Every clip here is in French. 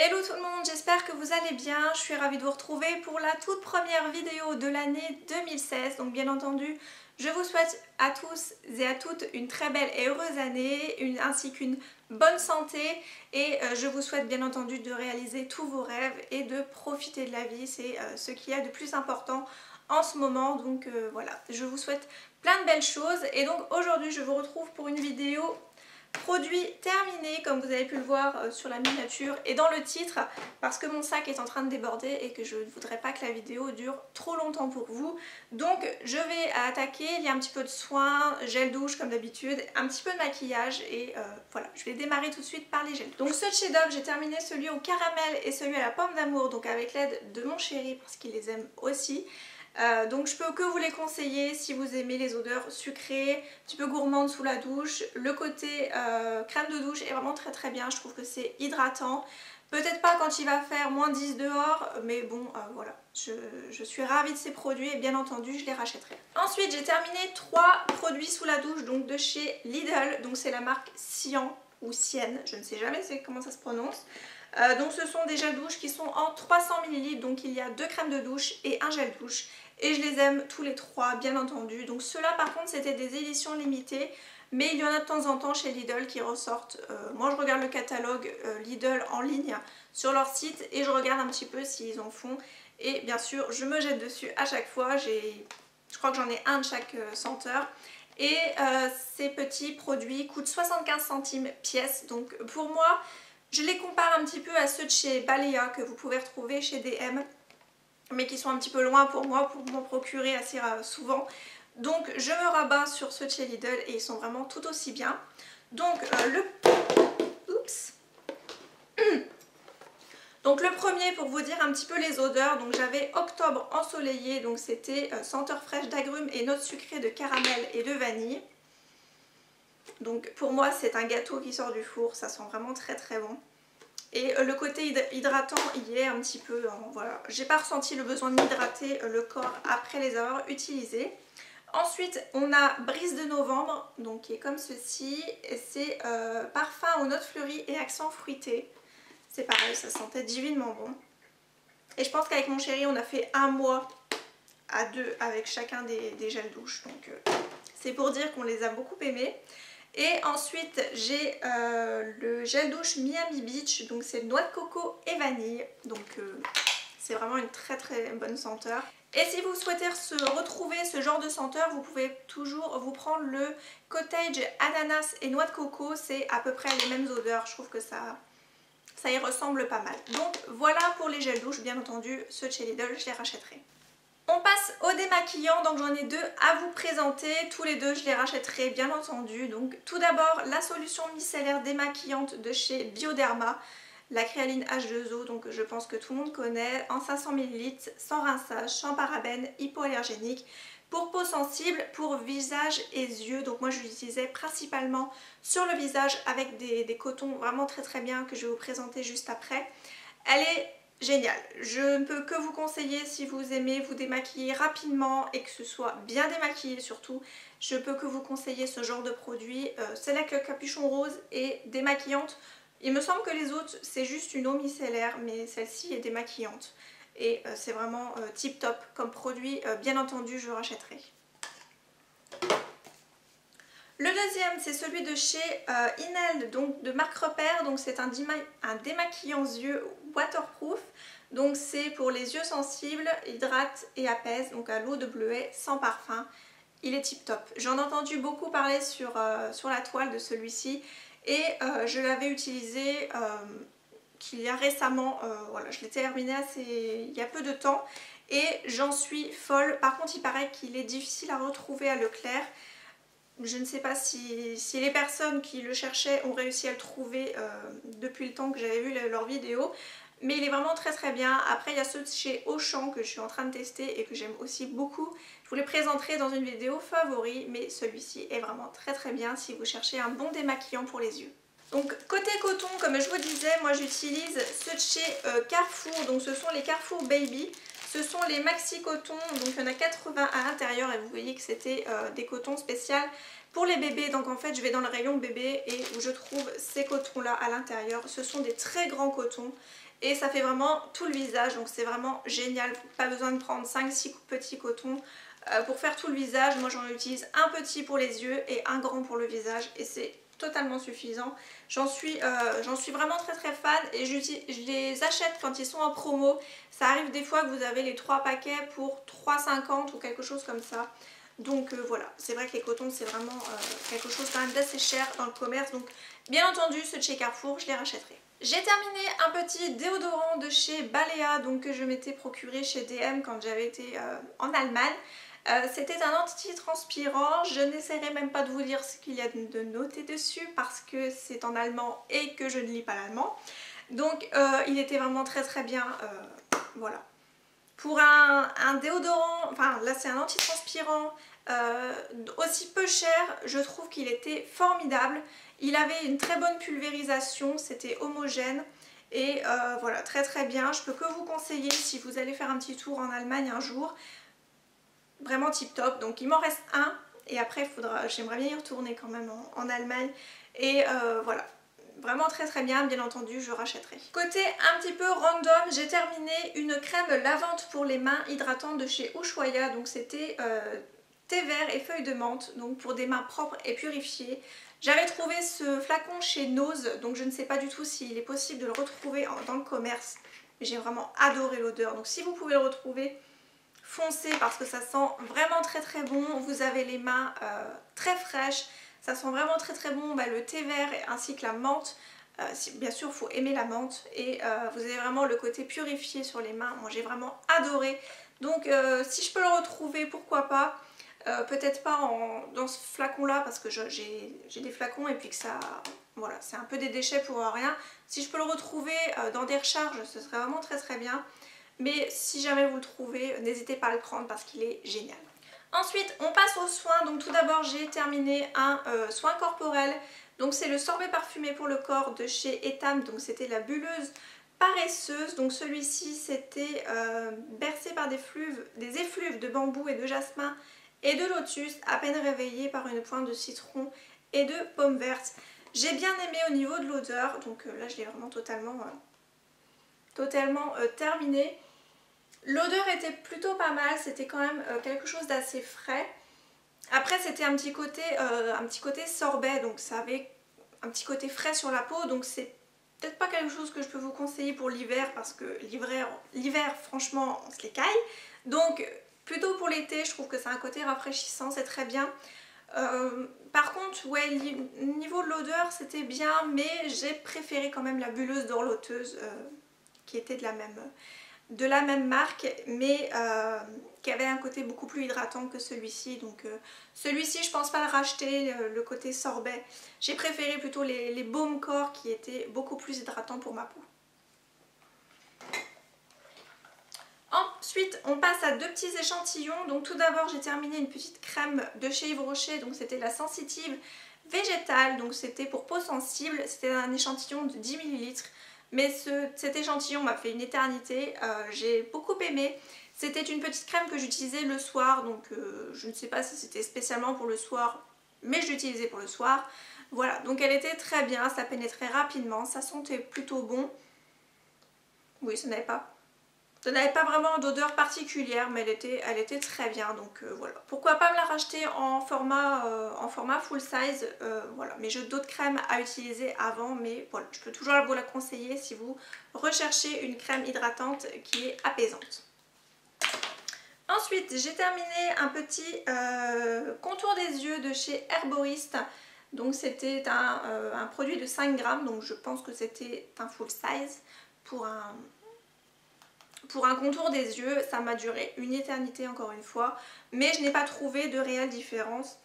Hello tout le monde, j'espère que vous allez bien. Je suis ravie de vous retrouver pour la toute première vidéo de l'année 2016. Donc bien entendu, je vous souhaite à tous et à toutes une très belle et heureuse année, ainsi qu'une bonne santé. Et je vous souhaite bien entendu de réaliser tous vos rêves et de profiter de la vie. C'est ce qu'il y a de plus important en ce moment. Donc voilà, je vous souhaite plein de belles choses. Et donc aujourd'hui, je vous retrouve pour une vidéo produit terminé, comme vous avez pu le voir sur la miniature et dans le titre, parce que mon sac est en train de déborder et que je ne voudrais pas que la vidéo dure trop longtemps pour vous. Donc je vais attaquer, il y a un petit peu de soin, gel douche comme d'habitude, un petit peu de maquillage et voilà, je vais démarrer tout de suite par les gels. Donc ce chez Dove, j'ai terminé celui au caramel et celui à la pomme d'amour, donc avec l'aide de mon chéri parce qu'il les aime aussi. Donc je peux que vous les conseiller si vous aimez les odeurs sucrées, un petit peu gourmandes sous la douche. Le côté crème de douche est vraiment très bien, je trouve que c'est hydratant. Peut-être pas quand il va faire moins 10 dehors, mais bon voilà, je suis ravie de ces produits et bien entendu je les rachèterai. Ensuite j'ai terminé 3 produits sous la douche donc de chez Lidl, donc c'est la marque Sian ou Sienne, je ne sais jamais comment ça se prononce. Donc ce sont des gels douche qui sont en 300 ml, donc il y a 2 crèmes de douche et un gel douche. Et je les aime tous les 3 bien entendu. Donc ceux-là par contre c'était des éditions limitées. Mais il y en a de temps en temps chez Lidl qui ressortent. Moi je regarde le catalogue Lidl en ligne sur leur site et je regarde un petit peu s'ils en font. Et bien sûr je me jette dessus à chaque fois. Je crois que j'en ai un de chaque senteur. Et ces petits produits coûtent 75 centimes pièce. Donc pour moi je les compare un petit peu à ceux de chez Balea que vous pouvez retrouver chez DM. Mais qui sont un petit peu loin pour moi pour m'en procurer assez souvent. Donc je me rabats sur ceux de chez Lidl et ils sont vraiment tout aussi bien. Donc Donc le premier, pour vous dire un petit peu les odeurs, donc j'avais Octobre ensoleillé, donc c'était senteur fraîche d'agrumes et notes sucrées de caramel et de vanille. Donc pour moi c'est un gâteau qui sort du four, ça sent vraiment très bon. Et le côté hydratant y est un petit peu, voilà, j'ai pas ressenti le besoin de m'hydrater le corps après les avoir utilisés. Ensuite on a Brise de novembre, donc qui est comme ceci, et c'est parfum aux notes fleuries et accents fruités. C'est pareil, ça sentait divinement bon. Et je pense qu'avec mon chéri on a fait un mois à deux avec chacun des gels douche, donc c'est pour dire qu'on les a beaucoup aimés. Et ensuite j'ai le gel douche Miami Beach, donc c'est noix de coco et vanille, donc c'est vraiment une très bonne senteur. Et si vous souhaitez retrouver ce genre de senteur, vous pouvez toujours vous prendre le cottage ananas et noix de coco, c'est à peu près les mêmes odeurs, je trouve que ça y ressemble pas mal. Donc voilà pour les gels douche, bien entendu ceux de chez Lidl je les rachèterai. On passe au démaquillant, donc j'en ai 2 à vous présenter, tous les 2 je les rachèterai bien entendu. Donc tout d'abord la solution micellaire démaquillante de chez Bioderma, la créaline H2O, donc je pense que tout le monde connaît, en 500 ml, sans rinçage, sans parabènes, hypoallergénique, pour peau sensible, pour visage et yeux. Donc moi je l'utilisais principalement sur le visage avec des cotons vraiment très bien que je vais vous présenter juste après. Elle est génial, je ne peux que vous conseiller si vous aimez vous démaquiller rapidement et que ce soit bien démaquillé surtout, je peux que vous conseiller ce genre de produit. Celle avec le capuchon rose est démaquillante, il me semble que les autres c'est juste une eau micellaire mais celle-ci est démaquillante et c'est vraiment tip top comme produit, bien entendu je rachèterai. Le deuxième c'est celui de chez Inel, donc de marque Repère, donc c'est un démaquillant yeux waterproof, donc c'est pour les yeux sensibles, hydrate et apaise, donc à l'eau de bleuet sans parfum, il est tip top. J'en ai entendu beaucoup parler sur la toile de celui-ci et je l'avais utilisé qu'il y a récemment, voilà, je l'ai terminé il y a peu de temps et j'en suis folle. Par contre il paraît qu'il est difficile à retrouver à Leclerc. Je ne sais pas si les personnes qui le cherchaient ont réussi à le trouver depuis le temps que j'avais vu leur vidéo. Mais il est vraiment très bien. Après il y a ceux de chez Auchan que je suis en train de tester et que j'aime aussi beaucoup. Je vous les présenterai dans une vidéo favori, mais celui-ci est vraiment très bien si vous cherchez un bon démaquillant pour les yeux. Donc côté coton, comme je vous disais, moi j'utilise ceux de chez Carrefour, donc ce sont les Carrefour Baby. Ce sont les maxi cotons, donc il y en a 80 à l'intérieur et vous voyez que c'était des cotons spéciaux pour les bébés. Donc en fait je vais dans le rayon bébé et où je trouve ces cotons là à l'intérieur. Ce sont des très grands cotons et ça fait vraiment tout le visage, donc c'est vraiment génial. Pas besoin de prendre 5-6 petits cotons pour faire tout le visage. Moi j'en utilise un petit pour les yeux et un grand pour le visage et c'est totalement suffisant. J'en suis vraiment très fan et je les achète quand ils sont en promo. Ça arrive des fois que vous avez les 3 paquets pour 3,50 ou quelque chose comme ça. Donc voilà, c'est vrai que les cotons c'est vraiment quelque chose quand même d'assez cher dans le commerce. Donc bien entendu ceux de chez Carrefour je les rachèterai. J'ai terminé un petit déodorant de chez Balea donc que je m'étais procuré chez DM quand j'avais été en Allemagne. C'était un antitranspirant, je n'essaierai même pas de vous lire ce qu'il y a de noté dessus parce que c'est en allemand et que je ne lis pas l'allemand. Donc il était vraiment très bien, voilà. Pour un déodorant, enfin là c'est un antitranspirant aussi peu cher, je trouve qu'il était formidable. Il avait une très bonne pulvérisation, c'était homogène. Et voilà, très bien, je peux que vous conseiller si vous allez faire un petit tour en Allemagne un jour. Vraiment tip top, donc il m'en reste un et après j'aimerais bien y retourner quand même en Allemagne et voilà, vraiment très bien, bien entendu je rachèterai. Côté un petit peu random, j'ai terminé une crème lavante pour les mains hydratante de chez Ushuaïa, donc c'était thé vert et feuilles de menthe, donc pour des mains propres et purifiées. J'avais trouvé ce flacon chez Nose, donc je ne sais pas du tout s'il est possible de le retrouver dans le commerce, mais j'ai vraiment adoré l'odeur, donc si vous pouvez le retrouver, foncez parce que ça sent vraiment très bon. Vous avez les mains très fraîches, ça sent vraiment très bon, le thé vert ainsi que la menthe. Bien sûr il faut aimer la menthe et vous avez vraiment le côté purifié sur les mains. Moi j'ai vraiment adoré, donc si je peux le retrouver pourquoi pas. Peut-être pas dans ce flacon là parce que j'ai des flacons et puis que ça, voilà, c'est un peu des déchets pour rien. Si je peux le retrouver dans des recharges ce serait vraiment très bien. Mais si jamais vous le trouvez, n'hésitez pas à le prendre parce qu'il est génial. Ensuite, on passe aux soins. Donc tout d'abord, j'ai terminé un soin corporel. Donc c'est le sorbet parfumé pour le corps de chez Etam. Donc c'était la bulleuse paresseuse. Donc celui-ci, c'était bercé par des effluves de bambou et de jasmin et de lotus, à peine réveillé par une pointe de citron et de pomme verte. J'ai bien aimé au niveau de l'odeur. Donc là, je l'ai vraiment totalement terminé. L'odeur était plutôt pas mal, c'était quand même quelque chose d'assez frais. Après c'était un petit côté sorbet, donc ça avait un petit côté frais sur la peau, donc c'est peut-être pas quelque chose que je peux vous conseiller pour l'hiver parce que l'hiver franchement on se les caille. Donc plutôt pour l'été, je trouve que c'est un côté rafraîchissant, c'est très bien. Par contre, ouais, niveau de l'odeur c'était bien, mais j'ai préféré quand même la bulleuse d'horloteuse qui était de la même marque, mais qui avait un côté beaucoup plus hydratant que celui-ci. Donc celui-ci je pense pas le racheter, le côté sorbet. J'ai préféré plutôt les baumes corps qui étaient beaucoup plus hydratants pour ma peau. Ensuite on passe à 2 petits échantillons. Donc tout d'abord j'ai terminé une petite crème de chez Yves Rocher, donc c'était la sensitive végétale, donc c'était pour peau sensible, c'était un échantillon de 10 ml. Mais cet échantillon m'a fait une éternité, j'ai beaucoup aimé. C'était une petite crème que j'utilisais le soir, donc je ne sais pas si c'était spécialement pour le soir, mais je l'utilisais pour le soir. Voilà, donc elle était très bien, ça pénétrait rapidement, ça sentait plutôt bon. Oui, ça n'avait pas vraiment d'odeur particulière, mais elle était très bien, donc voilà. Pourquoi pas me la racheter en format full size, voilà. Mais j'ai d'autres crèmes à utiliser avant, mais voilà, je peux toujours vous la conseiller si vous recherchez une crème hydratante qui est apaisante. Ensuite, j'ai terminé un petit contour des yeux de chez Herboriste. Donc c'était un produit de 5 grammes, donc je pense que c'était un full size pour un contour des yeux. Ça m'a duré une éternité encore une fois, mais je n'ai pas trouvé de réelle différence.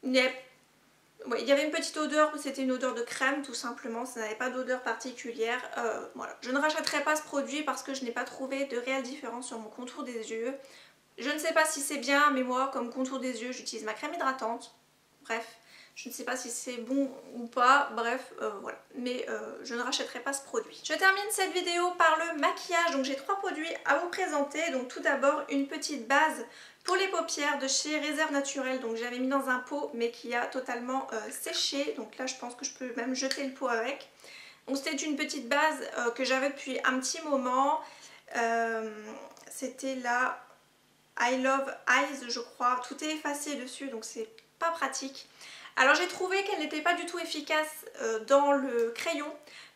Il y avait une petite odeur, c'était une odeur de crème tout simplement, ça n'avait pas d'odeur particulière. Voilà. Je ne rachèterai pas ce produit parce que je n'ai pas trouvé de réelle différence sur mon contour des yeux. Je ne sais pas si c'est bien, mais moi comme contour des yeux j'utilise ma crème hydratante. Bref, Je ne sais pas si c'est bon ou pas, bref, voilà. Mais je ne rachèterai pas ce produit. Je termine cette vidéo par le maquillage. Donc j'ai 3 produits à vous présenter. Donc tout d'abord une petite base pour les paupières de chez Réserve Naturelle. Donc j'avais mis dans un pot mais qui a totalement séché. Donc là je pense que je peux même jeter le pot avec. Donc c'était une petite base que j'avais depuis un petit moment. C'était la I Love Eyes je crois. Tout est effacé dessus donc c'est pas pratique. Alors j'ai trouvé qu'elle n'était pas du tout efficace dans le crayon.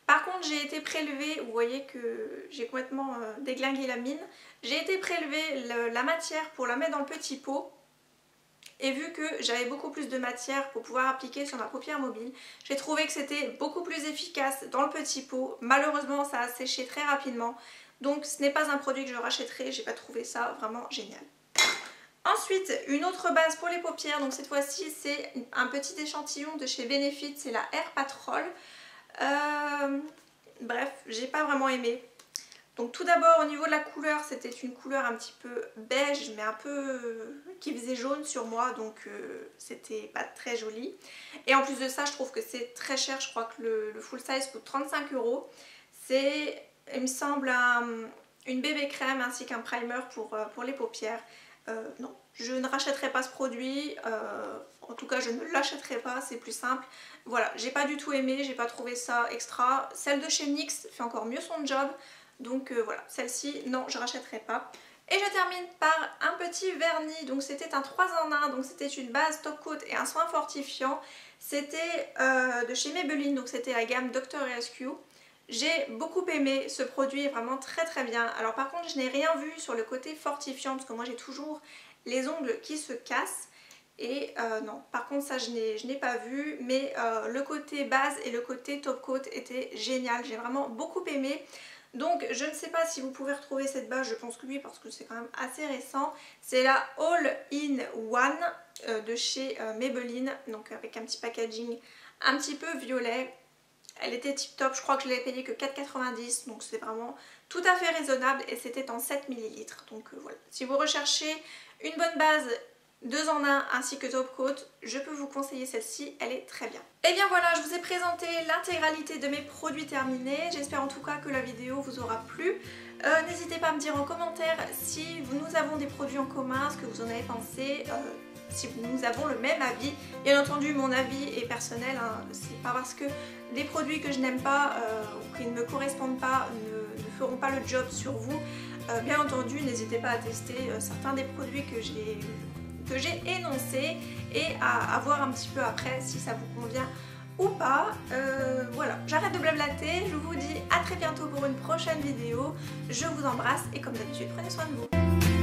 Par contre j'ai été prélever, vous voyez que j'ai complètement déglingué la mine. J'ai été prélever la matière pour la mettre dans le petit pot. Et vu que j'avais beaucoup plus de matière pour pouvoir appliquer sur ma paupière mobile, j'ai trouvé que c'était beaucoup plus efficace dans le petit pot. Malheureusement ça a séché très rapidement. Donc ce n'est pas un produit que je rachèterai, j'ai pas trouvé ça vraiment génial. Ensuite, une autre base pour les paupières, donc cette fois-ci c'est un petit échantillon de chez Benefit, c'est la Air Patrol. Bref, j'ai pas vraiment aimé. Donc tout d'abord au niveau de la couleur, c'était une couleur un petit peu beige mais un peu qui faisait jaune sur moi, donc c'était pas très joli. Et en plus de ça, je trouve que c'est très cher, je crois que le full size coûte 35 €. C'est, il me semble, une bébé crème ainsi qu'un primer pour les paupières. Non, je ne rachèterai pas ce produit, en tout cas je ne l'achèterai pas, c'est plus simple. Voilà, j'ai pas du tout aimé, j'ai pas trouvé ça extra. Celle de chez NYX fait encore mieux son job, donc voilà, celle-ci, non, je rachèterai pas. Et je termine par un petit vernis, donc c'était un 3 en 1, donc c'était une base top coat et un soin fortifiant. C'était de chez Maybelline, donc c'était la gamme Dr. Rescue. J'ai beaucoup aimé, ce produit est vraiment très très bien. Alors par contre je n'ai rien vu sur le côté fortifiant parce que moi j'ai toujours les ongles qui se cassent. Et non, par contre ça je n'ai pas vu, mais le côté base et le côté top coat étaient génial. J'ai vraiment beaucoup aimé. Donc je ne sais pas si vous pouvez retrouver cette base, je pense que oui parce que c'est quand même assez récent. C'est la All-in-One de chez Maybelline, donc avec un petit packaging un petit peu violet. Elle était tip top, je crois que je l'ai payée que 4,90 €, donc c'est vraiment tout à fait raisonnable et c'était en 7 ml. Donc voilà, si vous recherchez une bonne base 2 en 1 ainsi que top coat, je peux vous conseiller celle-ci, elle est très bien. Et bien voilà, je vous ai présenté l'intégralité de mes produits terminés. J'espère en tout cas que la vidéo vous aura plu. N'hésitez pas à me dire en commentaire si nous avons des produits en commun, ce que vous en avez pensé. Si nous avons le même avis. Bien entendu mon avis est personnel, hein. C'est pas parce que des produits que je n'aime pas ou qui ne me correspondent pas ne feront pas le job sur vous. Bien entendu n'hésitez pas à tester certains des produits que j'ai énoncés et à voir un petit peu après si ça vous convient ou pas. Voilà, j'arrête de blablater, je vous dis à très bientôt pour une prochaine vidéo. Je vous embrasse et comme d'habitude prenez soin de vous.